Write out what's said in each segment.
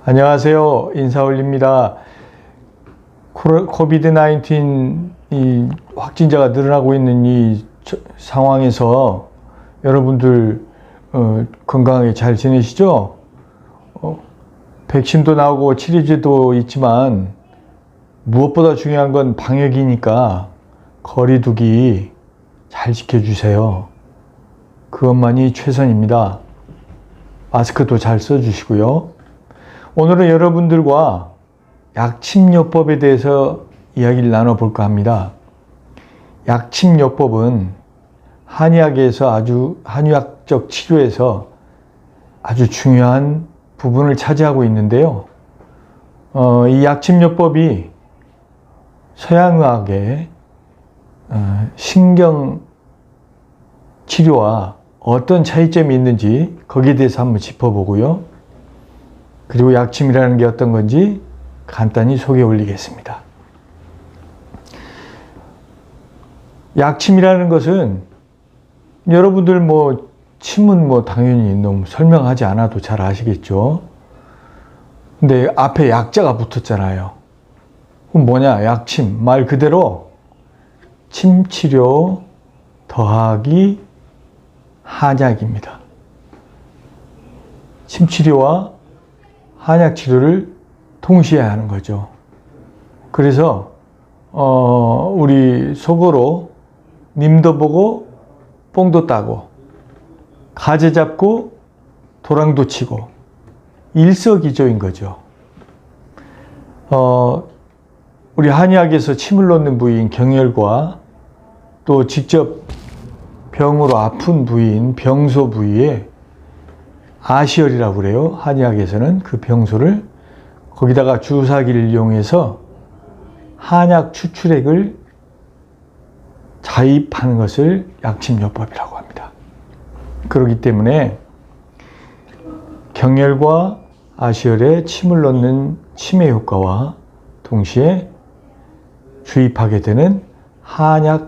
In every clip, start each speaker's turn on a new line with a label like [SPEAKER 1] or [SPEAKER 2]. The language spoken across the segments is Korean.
[SPEAKER 1] 안녕하세요. 인사올립니다. 코비드-19 이 확진자가 늘어나고 있는 이 상황에서 여러분들 건강하게 잘 지내시죠? 백신도 나오고 치료제도 있지만 무엇보다 중요한 건 방역이니까 거리 두기 잘 지켜주세요. 그것만이 최선입니다. 마스크도 잘 써주시고요. 오늘은 여러분들과 약침요법에 대해서 이야기를 나눠볼까 합니다. 약침요법은 한의학에서 한의학적 치료에서 아주 중요한 부분을 차지하고 있는데요. 이 약침요법이 서양의학의 신경 치료와 어떤 차이점이 있는지 거기에 대해서 한번 짚어보고요. 그리고 약침이라는 게 어떤 건지 간단히 소개 올리겠습니다. 약침이라는 것은 여러분들 침은 당연히 너무 설명하지 않아도 잘 아시겠죠. 근데 앞에 약자가 붙었잖아요. 그럼 뭐냐? 약침. 말 그대로 침치료 더하기 한약입니다. 침치료와 한약 치료를 동시에 하는 거죠. 그래서 우리 속어로 님도 보고 뽕도 따고 가재 잡고 도랑도 치고 일석이조인 거죠. 우리 한의학에서 침을 놓는 부위인 경혈과 또 직접 병으로 아픈 부위인 병소 부위에 아시혈이라고 그래요. 한의학에서는 그 병소를 거기다가 주사기를 이용해서 한약 추출액을 자입하는 것을 약침요법이라고 합니다. 그렇기 때문에 경혈과 아시혈에 침을 넣는 침의 효과와 동시에 주입하게 되는 한약의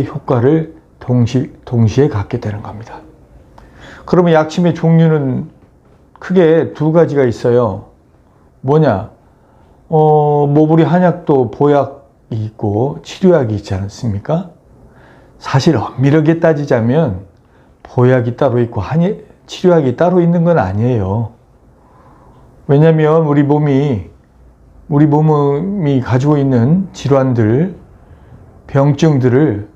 [SPEAKER 1] 효과를 동시에 갖게 되는 겁니다. 그러면 약침의 종류는 크게 두 가지가 있어요. 뭐냐? 우리 한약도 보약이 있고 치료약이 있지 않습니까? 사실 엄밀하게 따지자면 보약이 따로 있고 치료약이 따로 있는 건 아니에요. 왜냐하면 우리 몸이 가지고 있는 질환들, 병증들을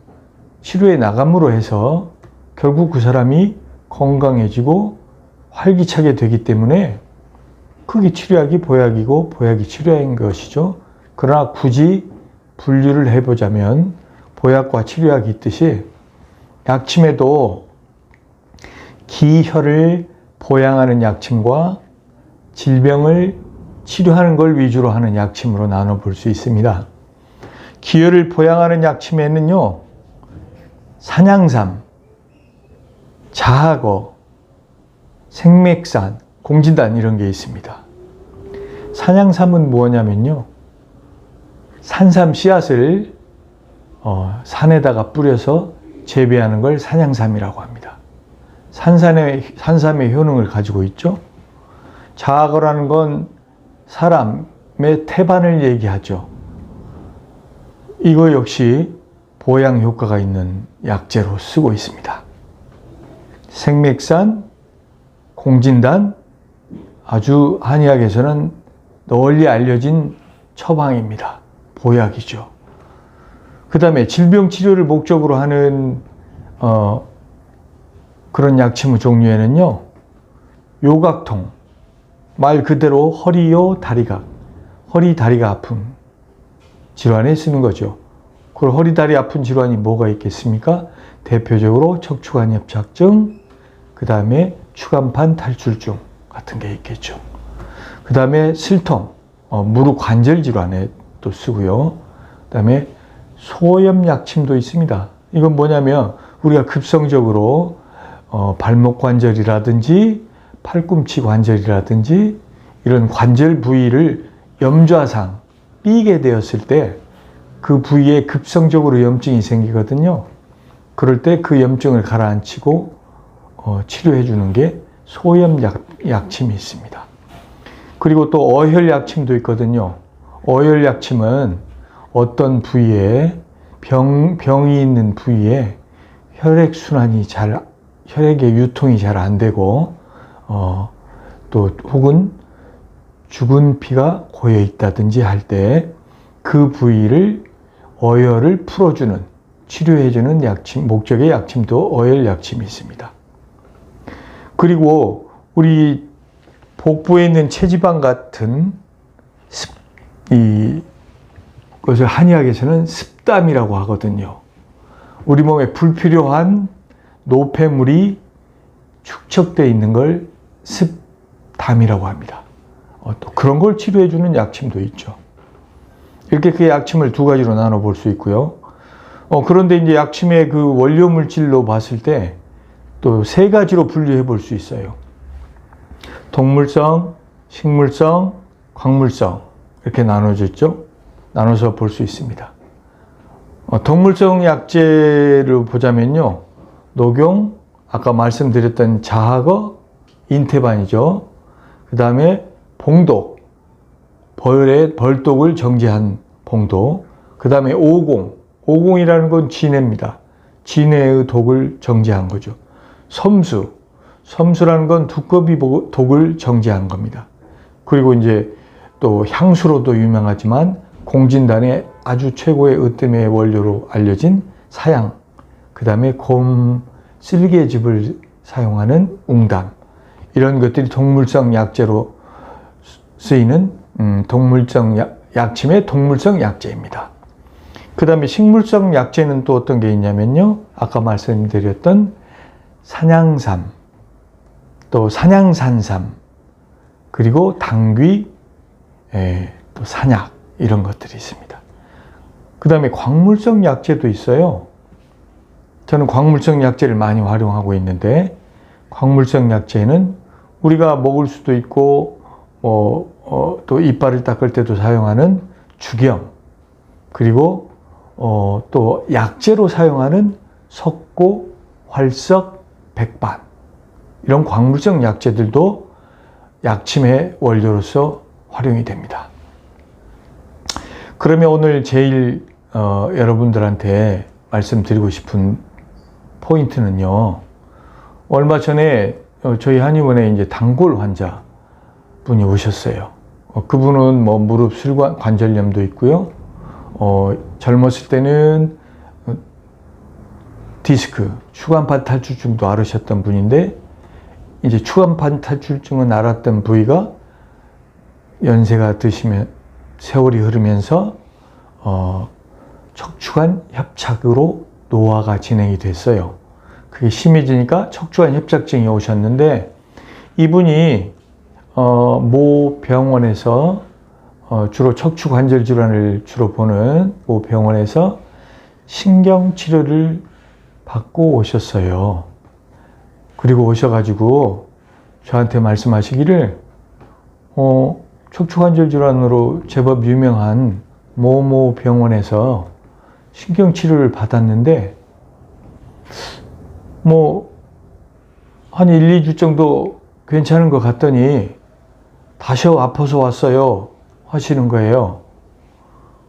[SPEAKER 1] 치료해 나감으로 해서 결국 그 사람이 건강해지고 활기차게 되기 때문에 그게 치료약이 보약이고 보약이 치료약인 것이죠. 그러나 굳이 분류를 해보자면 보약과 치료약이 있듯이 약침에도 기혈을 보양하는 약침과 질병을 치료하는 걸 위주로 하는 약침으로 나눠볼 수 있습니다. 기혈을 보양하는 약침에는요, 산양삼, 자하거, 생맥산, 공진단 이런 게 있습니다. 산양삼은 뭐냐면요, 산삼 씨앗을 산에다가 뿌려서 재배하는 걸 산양삼이라고 합니다. 산삼의 효능을 가지고 있죠. 자하거라는 건 사람의 태반을 얘기하죠. 이거 역시 보양 효과가 있는 약재로 쓰고 있습니다. 생맥산, 공진단, 아주 한의학에서는 널리 알려진 처방입니다. 보약이죠. 그 다음에 질병 치료를 목적으로 하는 그런 약침의 종류에는요, 요각통, 말 그대로 허리요 다리각, 허리 다리가 아픈 질환에 쓰는 거죠. 그 허리 다리 아픈 질환이 뭐가 있겠습니까? 대표적으로 척추관 협착증, 그 다음에 추간판 탈출증 같은 게 있겠죠. 그 다음에 슬통, 무릎 관절 질환에 또 쓰고요. 그 다음에 소염 약침도 있습니다. 이건 뭐냐면 우리가 급성적으로 발목 관절이라든지 팔꿈치 관절이라든지 이런 관절 부위를 염좌상 삐게 되었을 때 그 부위에 급성적으로 염증이 생기거든요. 그럴 때 그 염증을 가라앉히고 치료해 주는 게 소염 약침이 있습니다. 그리고 또 어혈약침도 있거든요. 어혈약침은 어떤 부위에 병이 있는 부위에 혈액의 유통이 잘 안 되고 또 혹은 죽은 피가 고여 있다든지 할 때 그 부위를 어혈을 풀어주는 치료해주는 약침, 목적의 약침도 어혈약침이 있습니다. 그리고 우리 복부에 있는 체지방 같은 이것을 한의학에서는 습담이라고 하거든요. 우리 몸에 불필요한 노폐물이 축적되어 있는 걸 습담이라고 합니다. 또 그런 걸 치료해주는 약침도 있죠. 이렇게 그 약침을 두 가지로 나눠볼 수 있고요. 그런데 이제 약침의 그 원료 물질로 봤을 때 또 세 가지로 분류해 볼 수 있어요. 동물성, 식물성, 광물성 이렇게 나눠졌죠. 나눠서 볼 수 있습니다. 동물성 약재를 보자면요. 녹용, 아까 말씀드렸던 자하거, 인태반이죠. 그 다음에 봉독, 벌독을 정제한 봉독. 그 다음에 오공, 오공이라는 건 진해입니다. 진해의 독을 정제한 거죠. 섬수, 섬수라는 건 두꺼비 독을 정제한 겁니다. 그리고 이제 또 향수로도 유명하지만 공진단의 아주 최고의 으뜸의 원료로 알려진 사양, 그 다음에 곰 쓸개즙을 사용하는 웅담, 이런 것들이 동물성 약재로 쓰이는 약침의 동물성 약재입니다. 그 다음에 식물성 약재는 또 어떤 게 있냐면요. 아까 말씀드렸던 산양삼, 또 산양산삼, 그리고 당귀, 또 산약, 이런 것들이 있습니다. 그 다음에 광물성 약재도 있어요. 저는 광물성 약재를 많이 활용하고 있는데, 광물성 약재는 우리가 먹을 수도 있고 또 이빨을 닦을 때도 사용하는 죽염, 그리고 또 약재로 사용하는 석고, 활석, 백반, 이런 광물성 약재들도 약침의 원료로서 활용이 됩니다. 그러면 오늘 제일 여러분들한테 말씀드리고 싶은 포인트는요. 얼마 전에 저희 한의원에 이제 단골 환자 분이 오셨어요. 그분은 뭐 무릎 슬관 관절염도 있고요. 젊었을 때는 디스크, 추간판 탈출증도 앓으셨던 분인데, 이제 추간판 탈출증은 앓았던 부위가 연세가 드시면 세월이 흐르면서 척추관 협착으로 노화가 진행이 됐어요. 그게 심해지니까 척추관 협착증이 오셨는데, 이분이 모 병원에서 주로 척추 관절 질환을 주로 보는 모 병원에서 신경 치료를 받고 오셨어요. 그리고 오셔가지고 저한테 말씀하시기를 척추 관절 질환으로 제법 유명한 모모 병원에서 신경 치료를 받았는데 한 1, 2주 정도 괜찮은 것 같더니 다시 아파서 왔어요 하시는 거예요.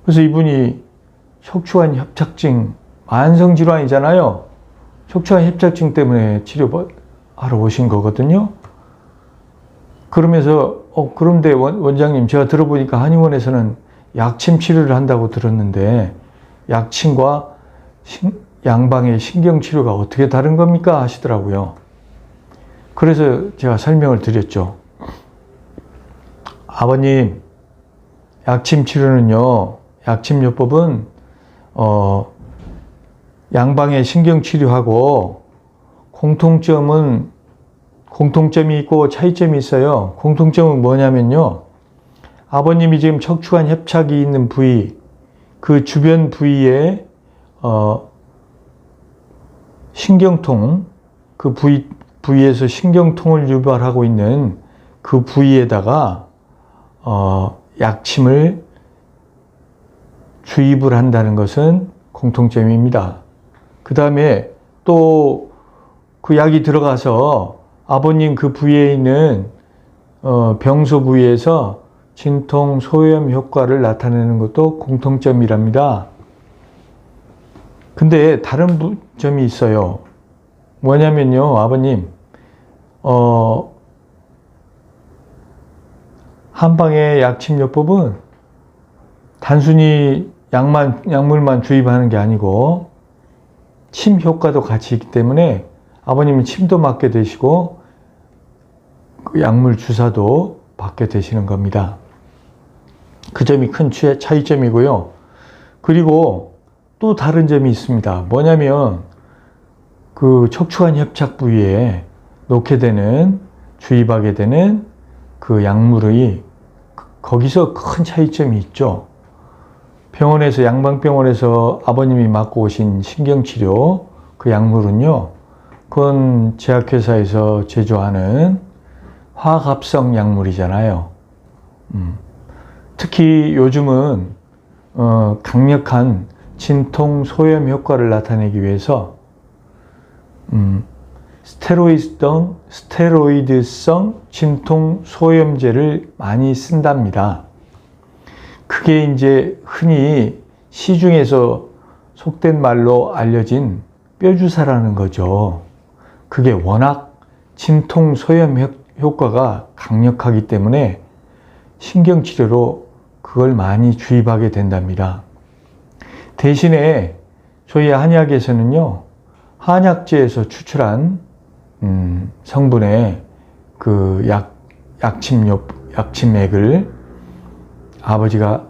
[SPEAKER 1] 그래서 이분이 척추관 협착증, 만성질환이잖아요. 척추관 협착증 때문에 치료하러 오신 거거든요. 그러면서 그런데 원장님, 제가 들어보니까 한의원에서는 약침 치료를 한다고 들었는데 약침과 양방의 신경치료가 어떻게 다른 겁니까? 하시더라고요. 그래서 제가 설명을 드렸죠. 아버님, 약침 치료는요, 약침요법은 양방의 신경치료하고 공통점이 있고 차이점이 있어요. 공통점은 뭐냐면요, 아버님이 지금 척추관 협착이 있는 부위, 그 주변 부위에 신경통, 그 부위에서 신경통을 유발하고 있는 그 부위에다가 약침을 주입을 한다는 것은 공통점입니다. 그 다음에 또 그 약이 들어가서 아버님 그 부위에 있는 병소 부위에서 진통, 소염 효과를 나타내는 것도 공통점이랍니다. 근데 다른 점이 있어요. 뭐냐면요, 아버님, 한방의 약침요법은 단순히 약물만 주입하는 게 아니고 침 효과도 같이 있기 때문에 아버님은 침도 맞게 되시고 그 약물 주사도 받게 되시는 겁니다. 그 점이 큰 차이점이고요. 그리고 또 다른 점이 있습니다. 뭐냐면 그 척추관 협착 부위에 놓게 되는, 주입하게 되는 그 약물의 거기서 큰 차이점이 있죠. 병원에서, 양방병원에서 아버님이 맡고 오신 신경치료 그 약물은요, 그건 제약회사에서 제조하는 화합성 약물이잖아요. 특히 요즘은 강력한 진통, 소염 효과를 나타내기 위해서 스테로이드성 진통 소염제를 많이 쓴답니다. 그게 이제 흔히 시중에서 속된 말로 알려진 뼈주사라는 거죠. 그게 워낙 진통 소염 효과가 강력하기 때문에 신경치료로 그걸 많이 주입하게 된답니다. 대신에 저희 한의학에서는요, 한약재에서 추출한 성분의 그 약침액을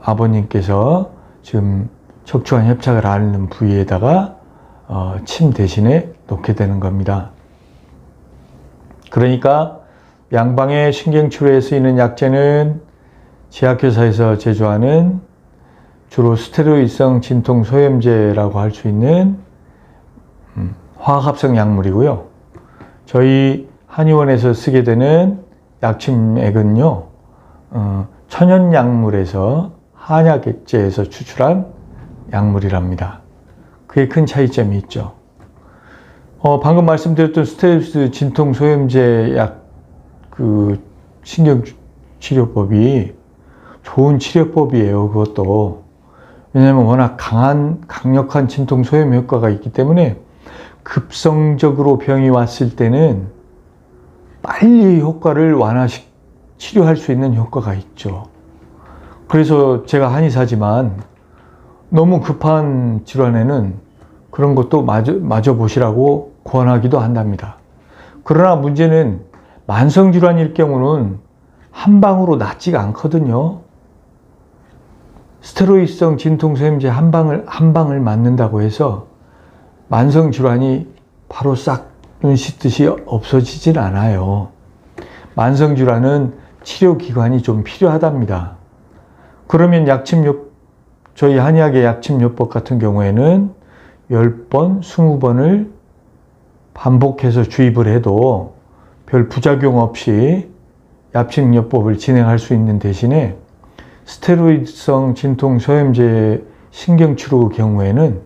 [SPEAKER 1] 아버님께서 지금 척추관 협착을 앓는 부위에다가 침 대신에 놓게 되는 겁니다. 그러니까 양방의 신경치료에 쓰이는 약재는 제약회사에서 제조하는 주로 스테로이드성 진통 소염제라고 할 수 있는 화합성 약물이고요. 저희 한의원에서 쓰게 되는 약침액은요, 천연약물에서 한약재에서 추출한 약물이랍니다. 그게 큰 차이점이 있죠. 방금 말씀드렸던 스테로이드 진통 소염제 그 신경치료법이 좋은 치료법이에요. 그것도. 왜냐하면 워낙 강력한 진통 소염 효과가 있기 때문에 급성적으로 병이 왔을 때는 빨리 효과를 치료할 수 있는 효과가 있죠. 그래서 제가 한의사지만 너무 급한 질환에는 그런 것도 마저 보시라고 권하기도 한답니다. 그러나 문제는 만성질환일 경우는 한 방으로 낫지가 않거든요. 스테로이드성 진통소염제 한 방을 맞는다고 해서 만성질환이 바로 싹 눈 씻듯이 없어지진 않아요. 만성질환은 치료기관이 좀 필요하답니다. 그러면 저희 한의학의 약침요법 같은 경우에는 10번, 20번을 반복해서 주입을 해도 별 부작용 없이 약침요법을 진행할 수 있는 대신에 스테로이드성 진통 소염제 신경치료 경우에는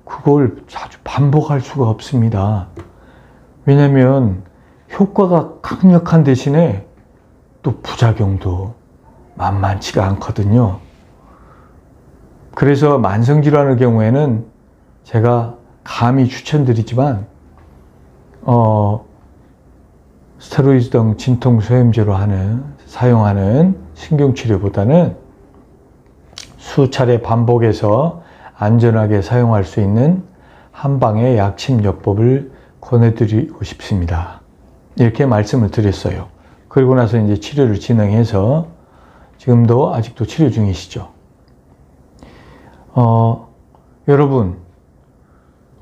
[SPEAKER 1] 그걸 자주 반복할 수가 없습니다. 왜냐하면 효과가 강력한 대신에 또 부작용도 만만치가 않거든요. 그래서 만성질환의 경우에는 제가 감히 추천드리지만 스테로이드성 진통 소염제로 사용하는 신경치료보다는 수차례 반복해서 안전하게 사용할 수 있는 한방의 약침요법을 권해드리고 싶습니다. 이렇게 말씀을 드렸어요. 그리고 나서 이제 치료를 진행해서 지금도 아직도 치료 중이시죠.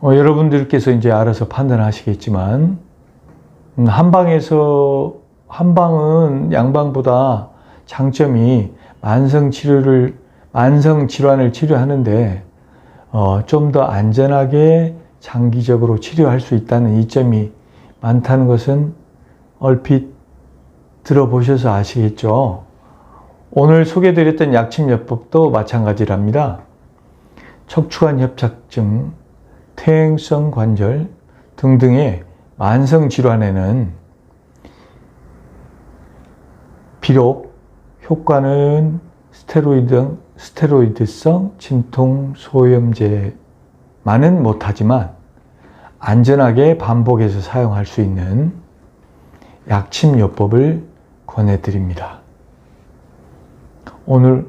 [SPEAKER 1] 여러분들께서 이제 알아서 판단하시겠지만, 한방은 양방보다 장점이 만성 질환을 치료하는데, 좀 더 안전하게 장기적으로 치료할 수 있다는 이점이 많다는 것은 얼핏 들어보셔서 아시겠죠? 오늘 소개드렸던 약침요법도 마찬가지랍니다. 척추관 협착증, 퇴행성 관절 등등의 만성 질환에는 비록 효과는 스테로이드성 진통 소염제만은 못하지만 안전하게 반복해서 사용할 수 있는 약침요법을 권해드립니다. 오늘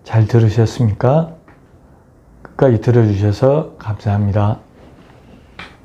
[SPEAKER 1] 잘 들으셨습니까? 끝까지 들어주셔서 감사합니다.